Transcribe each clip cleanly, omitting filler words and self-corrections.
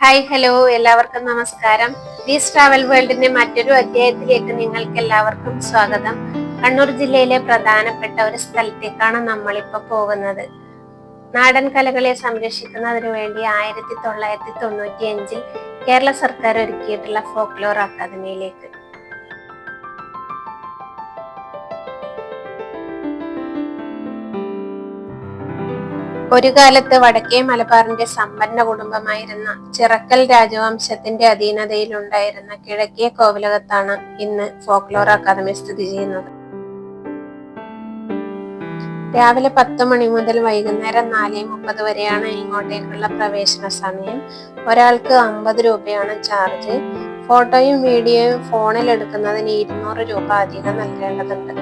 Hi hello എല്ലാവർക്കും നമസ്കാരം. These travel വേൾഡിന്റെ മറ്റൊരു അധ്യായത്തിലേക്ക് നിങ്ങൾക്ക് എല്ലാവർക്കും സ്വാഗതം. കണ്ണൂർ ജില്ലയിലെ പ്രധാനപ്പെട്ട ഒരു സ്ഥലത്തേക്കാണ് നമ്മളിപ്പോൾ പോകുന്നത്. നാടൻ കലകളെ സംരക്ഷിക്കുന്നതിനു വേണ്ടി 1995 കേരള സർക്കാർ ഒരുക്കിയിട്ടുള്ള ഫോക്ലോർ അക്കാദമിയിലേക്ക്. ഒരു കാലത്ത് വടക്കേ മലബാറിന്റെ സമ്പന്ന കുടുംബമായിരുന്ന ചിറക്കൽ രാജവംശത്തിന്റെ അധീനതയിലുണ്ടായിരുന്ന കിഴക്കേ കോവിലകത്താണ് ഇന്ന് ഫോക്ലോർ അക്കാദമി സ്ഥിതി ചെയ്യുന്നത്. രാവിലെ 10 മണി മുതൽ വൈകുന്നേരം 4:30 വരെയാണ് ഇങ്ങോട്ടേക്കുള്ള പ്രവേശന സമയം. ഒരാൾക്ക് 50 രൂപയാണ് ചാർജ്. ഫോട്ടോയും വീഡിയോയും ഫോണിൽ എടുക്കുന്നതിന് 200 രൂപ അധികം നൽകേണ്ടതുണ്ട്.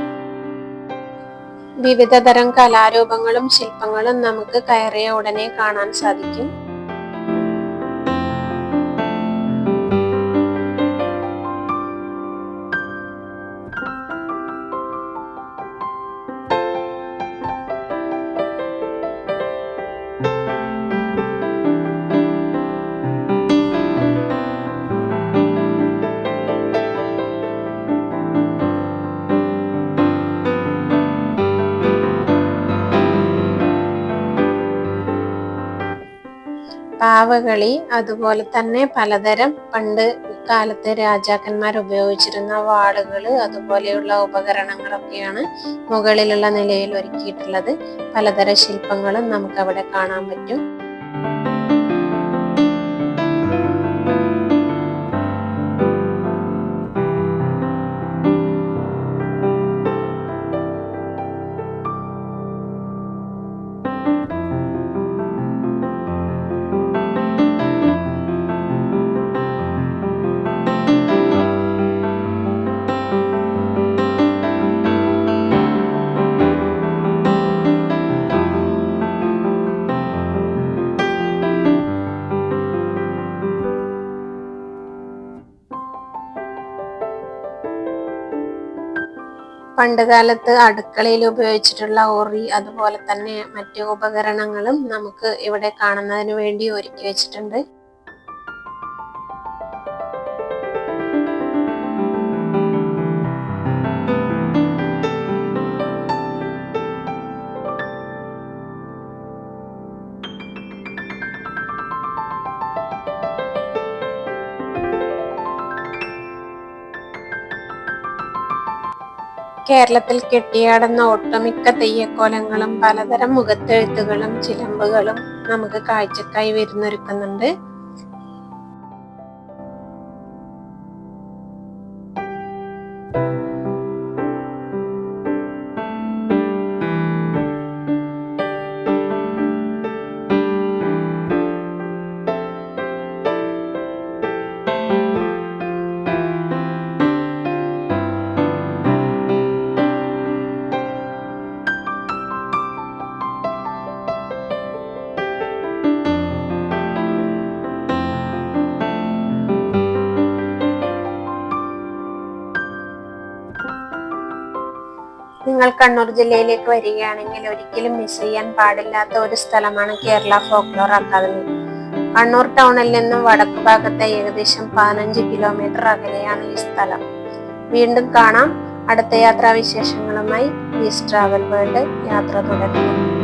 വിവിധ തരം കലാരൂപങ്ങളും ശില്പങ്ങളും നമുക്ക് കയറിയ ഉടനെ കാണാൻ സാധിക്കും. പാവകളി, അതുപോലെ തന്നെ പലതരം പണ്ട് കാലത്തെ രാജാക്കന്മാർ ഉപയോഗിച്ചിരുന്ന വാളുകൾ, അതുപോലെയുള്ള ഉപകരണങ്ങളൊക്കെയാണ് മുകളിലുള്ള നിലയിൽ ഒരുക്കിയിട്ടുള്ളത്. പലതരം ശില്പങ്ങളും നമുക്ക് അവിടെ കാണാൻ പറ്റും. പണ്ടുകാലത്ത് അടുക്കളയിൽ ഉപയോഗിച്ചിട്ടുള്ള ഉറി, അതുപോലെ തന്നെ മറ്റു ഉപകരണങ്ങളും നമുക്ക് ഇവിടെ കാണുന്നതിന് വേണ്ടി ഒരുക്കി വെച്ചിട്ടുണ്ട്. കേരളത്തിൽ കെട്ടിയാടുന്ന ഒട്ടുമിക്ക തെയ്യക്കോലങ്ങളും പലതരം മുഖത്തെഴുത്തുകളും ചിലമ്പുകളും നമുക്ക് കാഴ്ചക്കായി വിരുന്നൊരുക്കുന്നുണ്ട്. നിങ്ങൾ കണ്ണൂർ ജില്ലയിലേക്ക് വരികയാണെങ്കിൽ ഒരിക്കലും മിസ് ചെയ്യാൻ പാടില്ലാത്ത ഒരു സ്ഥലമാണ് കേരള ഫോക്ലോർ അക്കാദമി. കണ്ണൂർ ടൗണിൽ നിന്നും വടക്കു ഭാഗത്തെ ഏകദേശം 15 കിലോമീറ്റർ അകലെയാണ് ഈ സ്ഥലം. വീണ്ടും കാണാം. അടുത്ത യാത്രാവിശേഷങ്ങളുമായി ദീസ് ട്രാവൽ വേൾഡ് യാത്ര തുടരുന്നു.